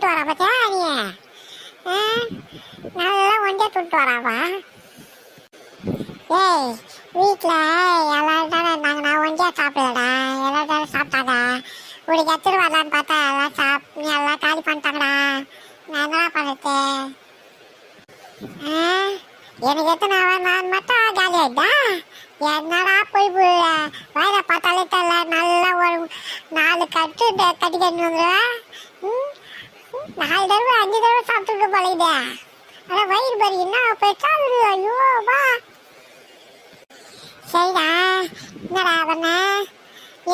துட்டு வரா பார்த்தியா நீ? நல்லா ஒண்டியா துட்டு வராப்பா. ஏய் வீட்டில் எல்லாரும் தானே இருந்தாங்க, நான் ஒண்டியா சாப்பிடலடா, எல்லாரும் தானே சாப்பிட்டாங்க. உனக்கு எத்தனை வரலான்னு பார்த்தா எல்லாம் காலி பண்ணிட்டாங்கடா. நான் என்னடா பண்ணுறது? எனக்கு எத்தனை நான் மட்டும் காலி ஆகிட்டா? என்னடா போய் வயலை பார்த்தாலே தெரியல. நல்லா ஒரு 4 கட்டு கட்டிக்கிட்டு வந்துடுவேன். 4 தடவை 5 தடவை சாப்பிட்டுருக்க போலதே. ஆனால் வயிறு பறி என்ன போயிட்டா? ஐயோ வா. சரிடா, என்னடா பண்ண?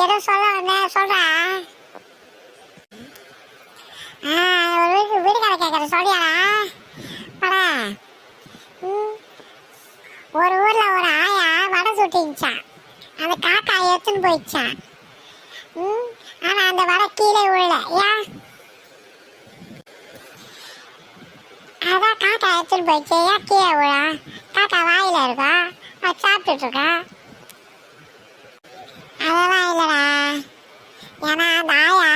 ஏதோ சொல்ல வந்தேன், சொல்கிறா. வீடு கடை கேட்குற சொல்லியாடா? படா. ஒரு ஊர்ல ஒரு ஆயா வடை சுட்டிச்சான். அந்த காக்கா எடுத்துன்னு போயிடுச்சான். ஆனா அந்த வடை கீழே விழல. ஏன்? அதான் காக்கா எடுத்துன்னு போயிடுச்சு. ஏன் கீழே விழா? காக்கா வாயில இருக்கா, அது சாப்பிட்டுட்டு இருக்கா. அதெல்லாம் இல்லடா. ஏன்னா அந்த ஆயா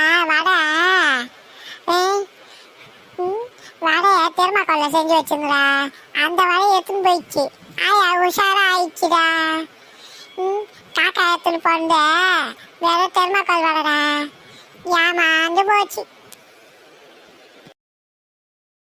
வடையை தெர்மாக்கோல்ல செஞ்சு வச்சிருந்தா. அந்த வடையை எடுத்துன்னு போயிடுச்சு. ஆயா உஷாரா ஆயிடுச்சுடா. காக்கா எடுத்துன்னு போன வெறும் தெர்மாக்கோல் வடைடா. ஏமாந்து போச்சு.